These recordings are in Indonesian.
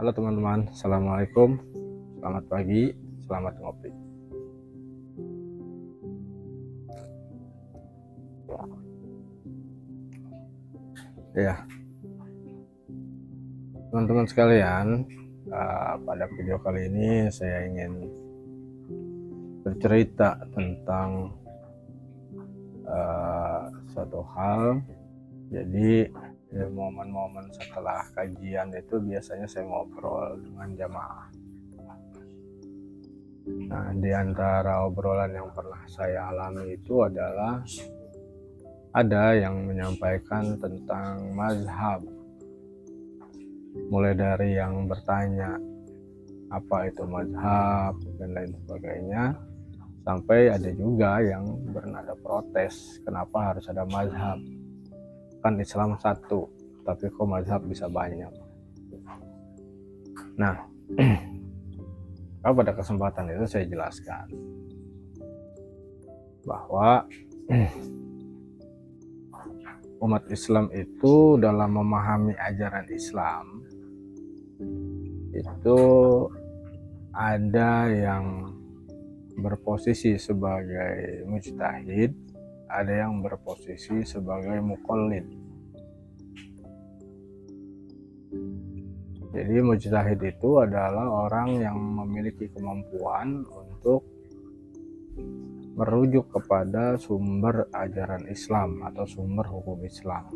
Halo teman-teman, Assalamualaikum, selamat pagi, selamat ngopi. Ya, teman-teman sekalian, pada video kali ini saya ingin bercerita tentang suatu hal. Jadi di momen-momen setelah kajian itu biasanya saya ngobrol dengan jamaah. Nah, di antara obrolan yang pernah saya alami itu adalah ada yang menyampaikan tentang mazhab, mulai dari yang bertanya apa itu mazhab dan lain sebagainya, sampai ada juga yang bernada protes kenapa harus ada mazhab, kan Islam satu tapi kok mazhab bisa banyak. Nah, pada kesempatan itu saya jelaskan bahwa umat Islam itu dalam memahami ajaran Islam itu ada yang berposisi sebagai mujtahid, ada yang berposisi sebagai muqallid. Jadi mujtahid itu adalah orang yang memiliki kemampuan untuk merujuk kepada sumber ajaran Islam atau sumber hukum Islam.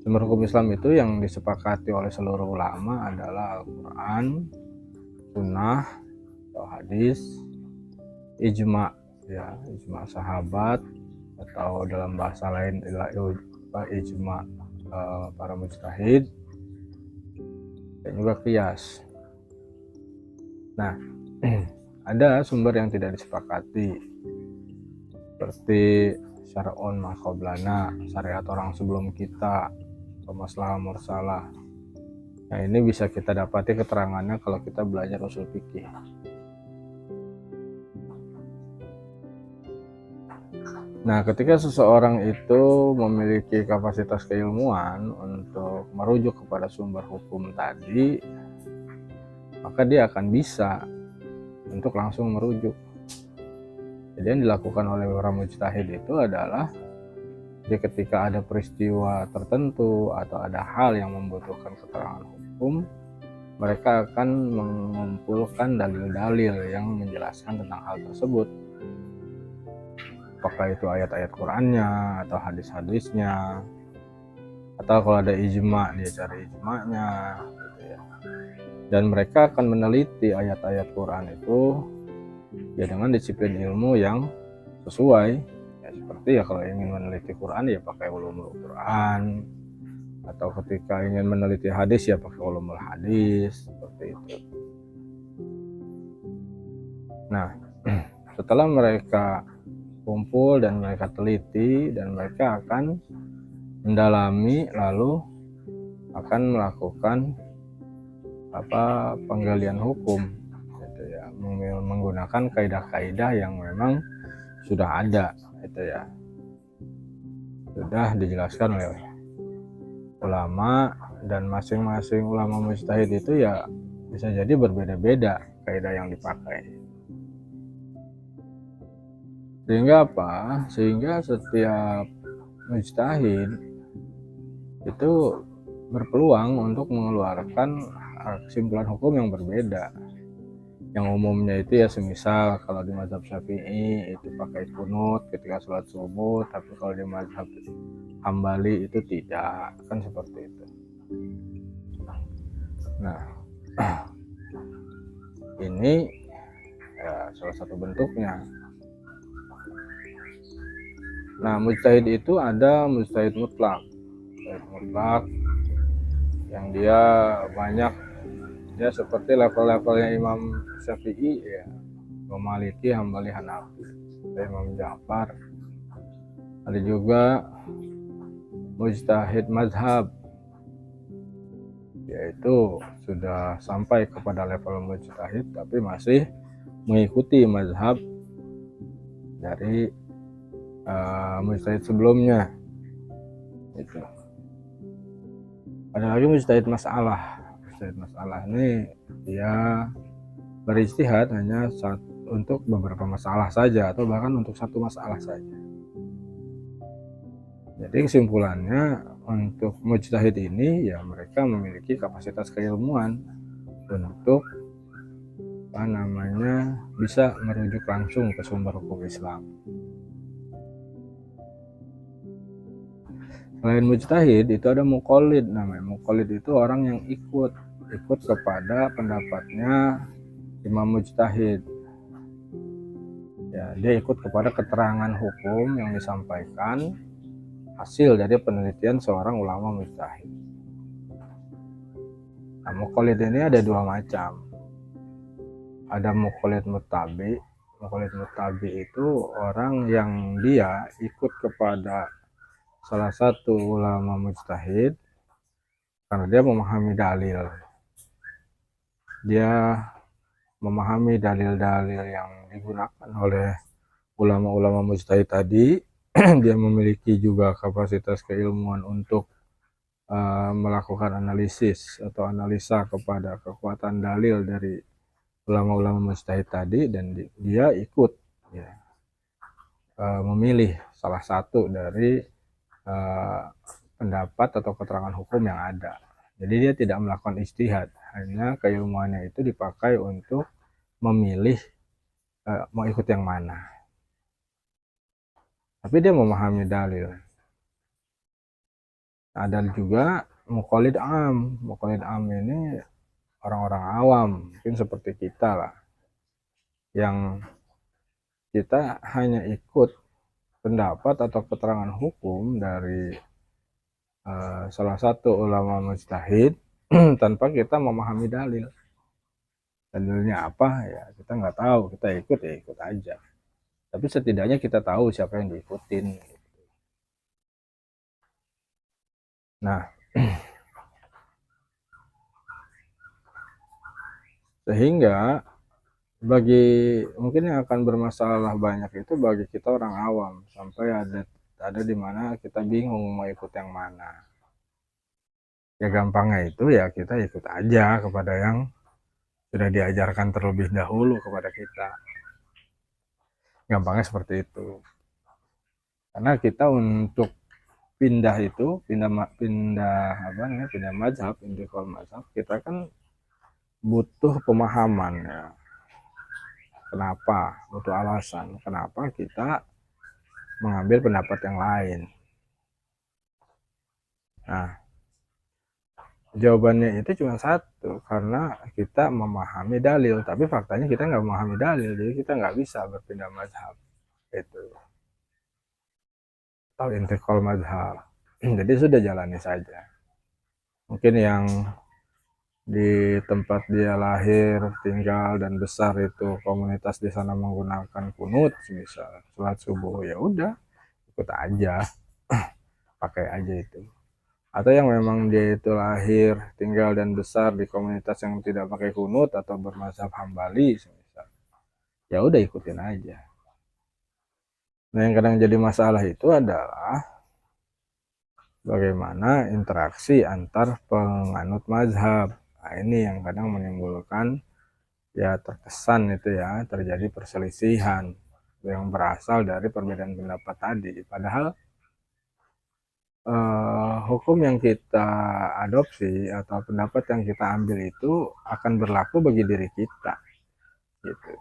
Sumber hukum Islam itu yang disepakati oleh seluruh ulama adalah Al-Quran, Sunnah atau hadis, ijma, ya, ijma sahabat, atau dalam bahasa lain ijma para mujtahid, dan juga qiyas. Nah, ada sumber yang tidak disepakati seperti syar'un ma qablana, syariat orang sebelum kita, atau maslahah mursalah. Nah, ini bisa kita dapati keterangannya kalau kita belajar usul fikih. Nah, ketika seseorang itu memiliki kapasitas keilmuan untuk merujuk kepada sumber hukum tadi, maka dia akan bisa untuk langsung merujuk. Jadi yang dilakukan oleh para mujtahid itu adalah ketika ada peristiwa tertentu atau ada hal yang membutuhkan keterangan hukum, mereka akan mengumpulkan dalil-dalil yang menjelaskan tentang hal tersebut. Apakah itu ayat-ayat Qur'annya atau hadis-hadisnya, atau kalau ada ijma dia cari ijma'nya gitu ya. Dan mereka akan meneliti ayat-ayat Quran itu ya dengan disiplin ilmu yang sesuai ya, seperti ya kalau ingin meneliti Quran ya pakai ulumul Quran, atau ketika ingin meneliti hadis ya pakai ulumul hadis, seperti itu. Nah, setelah mereka kumpul dan mereka teliti dan mereka akan mendalami, lalu akan melakukan penggalian hukum gitu ya, menggunakan kaidah-kaidah yang memang sudah ada gitu ya, sudah dijelaskan oleh ulama, dan masing-masing ulama mujtahid itu ya bisa jadi berbeda-beda kaidah yang dipakai. Sehingga apa? Sehingga setiap mujtahid itu berpeluang untuk mengeluarkan kesimpulan hukum yang berbeda. Yang umumnya itu ya semisal kalau di mazhab Syafi'i itu pakai kunut ketika sholat subuh, tapi kalau di mazhab Hambali itu tidak, kan seperti itu. Nah, ini ya salah satu bentuknya. Nah, mujtahid itu ada mujtahid mutlak. Mujtahid mutlak yang dia banyak, dia seperti level-levelnya Imam Syafi'i ya, Maliki, Hambali, Hanafi, Imam Ja'far. Ada juga mujtahid mazhab, yaitu sudah sampai kepada level mujtahid tapi masih mengikuti mazhab dari mujtahid sebelumnya itu. Ada lagi mujtahid masalah. menyelesaikan masalah ini dia berijtihad hanya untuk beberapa masalah saja atau bahkan untuk satu masalah saja. Jadi kesimpulannya untuk mujtahid ini ya mereka memiliki kapasitas keilmuan untuk bisa merujuk langsung ke sumber hukum Islam. Selain mujtahid itu ada muqallid namanya. Muqallid itu orang yang ikut kepada pendapatnya imam mujtahid. Ya, dia ikut kepada keterangan hukum yang disampaikan hasil dari penelitian seorang ulama mujtahid. Nah, muqallid ini ada dua macam. Ada muqallid muttabi. Muqallid muttabi itu orang yang dia ikut kepada salah satu ulama mujtahid karena dia memahami dalil. Dia memahami dalil-dalil yang digunakan oleh ulama-ulama mujtahid tadi. Dia memiliki juga kapasitas keilmuan untuk melakukan analisis atau analisa kepada kekuatan dalil dari ulama-ulama mujtahid tadi, dan dia ikut ya, memilih salah satu dari pendapat atau keterangan hukum yang ada. Jadi dia tidak melakukan ijtihad, hanya keilmuannya itu dipakai untuk memilih mau ikut yang mana. Tapi dia memahami dalil. Ada juga muqallid am. Muqallid am ini orang-orang awam, mungkin seperti kita lah, yang kita hanya ikut pendapat atau keterangan hukum dari salah satu ulama mujtahid tanpa kita memahami dalil. Dalilnya apa ya kita nggak tahu, kita ikut aja. Tapi setidaknya kita tahu siapa yang diikutin. Nah, sehingga mungkin yang akan bermasalah banyak itu bagi kita orang awam, sampai ada di mana kita bingung mau ikut yang mana. Ya gampangnya itu ya kita ikut aja kepada yang sudah diajarkan terlebih dahulu kepada kita. Gampangnya seperti itu. Karena kita untuk pindah mazhab, intikal mazhab, kita kan butuh pemahaman ya. Kenapa? Butuh alasan. Kenapa kita mengambil pendapat yang lain? Nah, jawabannya itu cuma satu, karena kita memahami dalil. Tapi faktanya kita nggak memahami dalil, jadi kita nggak bisa berpindah mazhab. Itu. Atau intikal mazhab. Jadi sudah jalani saja. Mungkin yang di tempat dia lahir, tinggal dan besar itu komunitas di sana menggunakan kunut, misal sholat subuh, ya udah ikut aja, pakai aja itu. Atau yang memang dia itu lahir, tinggal dan besar di komunitas yang tidak pakai kunut atau bermazhab Hambali, misal, ya udah ikutin aja. Nah, yang kadang jadi masalah itu adalah bagaimana interaksi antar penganut mazhab. Nah, ini yang kadang menimbulkan ya terkesan itu ya terjadi perselisihan yang berasal dari perbedaan pendapat tadi. Padahal hukum yang kita adopsi atau pendapat yang kita ambil itu akan berlaku bagi diri kita, gitu.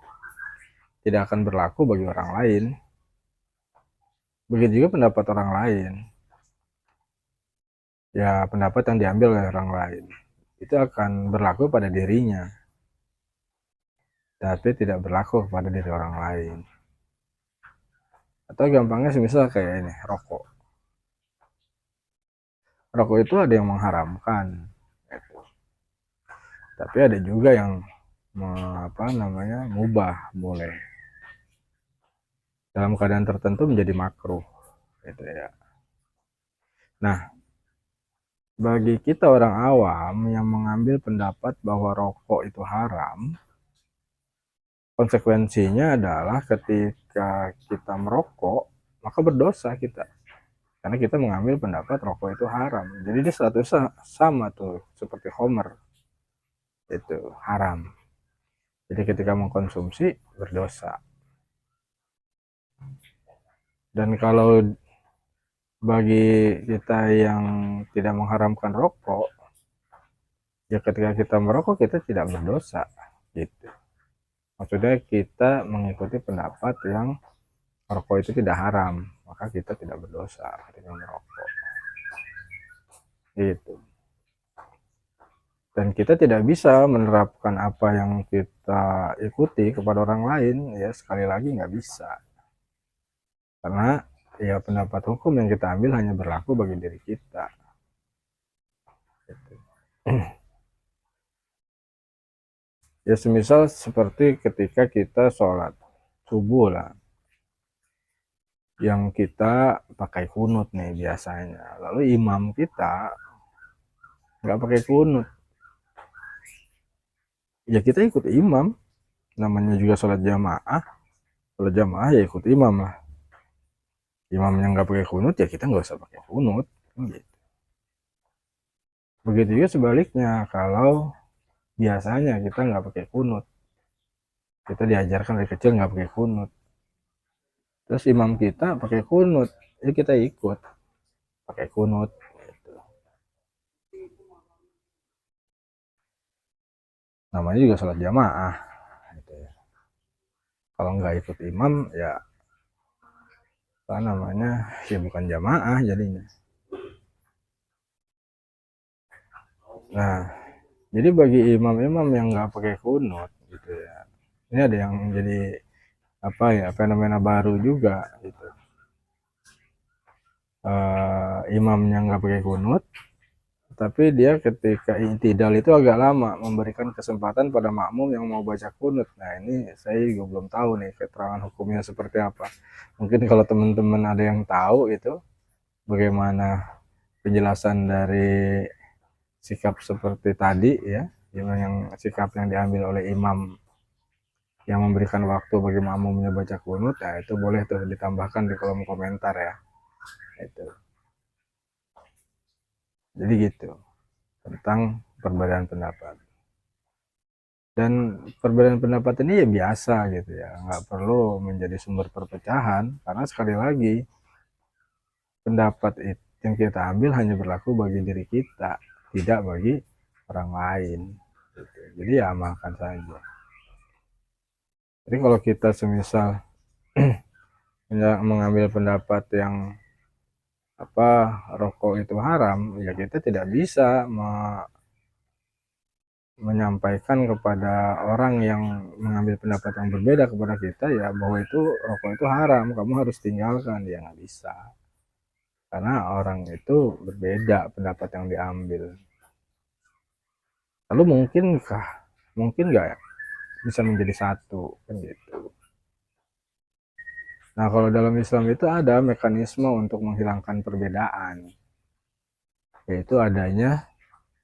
Tidak akan berlaku bagi orang lain. Begitu juga pendapat orang lain. Ya pendapat yang diambil oleh orang lain itu akan berlaku pada dirinya, tapi tidak berlaku pada diri orang lain. Atau gampangnya semisal kayak ini, rokok. Rokok itu ada yang mengharamkan, gitu. Tapi ada juga yang mubah, boleh. Dalam keadaan tertentu menjadi makruh, gitu ya. Nah, bagi kita orang awam yang mengambil pendapat bahwa rokok itu haram, konsekuensinya adalah ketika kita merokok, maka berdosa kita. Karena kita mengambil pendapat rokok itu haram. Jadi dia statusnya sama tuh, seperti homer. itu haram. Jadi ketika mengkonsumsi berdosa. Dan kalau bagi kita yang tidak mengharamkan rokok, ya ketika kita merokok kita tidak berdosa gitu. Maksudnya kita mengikuti pendapat yang rokok itu tidak haram, maka kita tidak berdosa ketika merokok gitu. Dan kita tidak bisa menerapkan apa yang kita ikuti kepada orang lain, ya sekali lagi nggak bisa, karena ya pendapat hukum yang kita ambil hanya berlaku bagi diri kita gitu. Ya semisal seperti ketika kita sholat subuh lah, yang kita pakai kunut nih biasanya, lalu imam kita nggak pakai kunut, ya kita ikut imam, namanya juga sholat jamaah ya ikut imam lah. Imamnya nggak pakai kunut ya kita nggak usah pakai kunut gitu. Begitu juga sebaliknya, kalau biasanya kita nggak pakai kunut, kita diajarkan dari kecil nggak pakai kunut, terus imam kita pakai kunut, ya kita ikut pakai kunut gitu. Namanya juga sholat jamaah gitu ya. Kalau nggak ikut imam ya apa namanya, ya bukan jamaah jadinya. Nah, jadi bagi imam-imam yang nggak pakai kunut gitu ya, ini ada yang jadi apa ya, fenomena baru juga gitu. Imamnya nggak pakai kunut, tapi dia ketika i'tidal itu agak lama, memberikan kesempatan pada makmum yang mau baca kunut. Nah ini saya juga belum tahu nih keterangan hukumnya seperti apa. Mungkin kalau teman-teman ada yang tahu itu bagaimana penjelasan dari sikap seperti tadi ya, yang sikap yang diambil oleh imam yang memberikan waktu bagi makmumnya baca kunut, ya itu boleh tuh ditambahkan di kolom komentar ya. Itu. Jadi gitu tentang perbedaan pendapat. Dan perbedaan pendapat ini ya biasa gitu ya, nggak perlu menjadi sumber perpecahan, karena sekali lagi pendapat yang kita ambil hanya berlaku bagi diri kita, tidak bagi orang lain gitu. Jadi ya amalkan saja. Jadi kalau kita semisal mengambil pendapat yang apa rokok itu haram, ya kita tidak bisa menyampaikan kepada orang yang mengambil pendapat yang berbeda kepada kita ya bahwa itu rokok itu haram, kamu harus tinggalkan, ya nggak bisa, karena orang itu berbeda pendapat yang diambil. Lalu mungkin nggak bisa menjadi satu kan gitu. Nah kalau dalam Islam itu ada mekanisme untuk menghilangkan perbedaan, yaitu adanya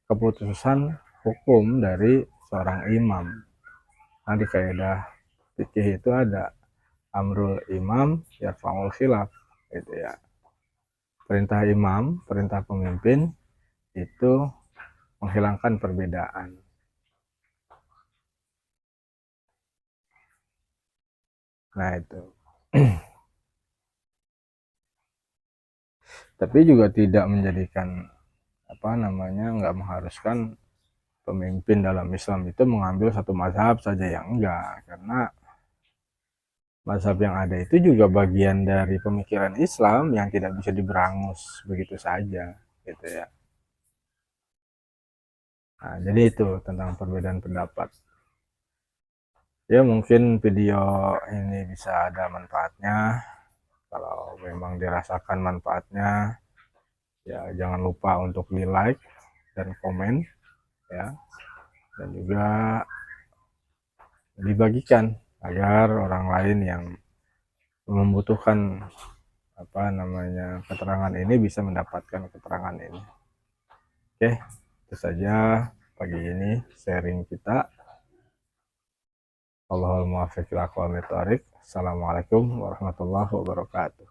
keputusan hukum dari seorang imam. Nah di kaidah fikih itu ada amrul imam yarfa'ul khilaf gitu ya. Perintah imam, perintah pemimpin itu menghilangkan perbedaan. Nah itu. Tapi juga tidak menjadikan apa namanya, nggak mengharuskan pemimpin dalam Islam itu mengambil satu mazhab saja, yang enggak, karena mazhab yang ada itu juga bagian dari pemikiran Islam yang tidak bisa diberangus begitu saja gitu ya. Nah, jadi itu tentang perbedaan pendapat. Ya mungkin video ini bisa ada manfaatnya. Kalau memang dirasakan manfaatnya, ya jangan lupa untuk di like dan komen ya, dan juga dibagikan agar orang lain yang membutuhkan apa namanya keterangan ini bisa mendapatkan keterangan ini. Oke, itu saja pagi ini sharing kita. Allahul muwaffiq ila aqwamit thoriq. Assalamualaikum warahmatullahi wabarakatuh.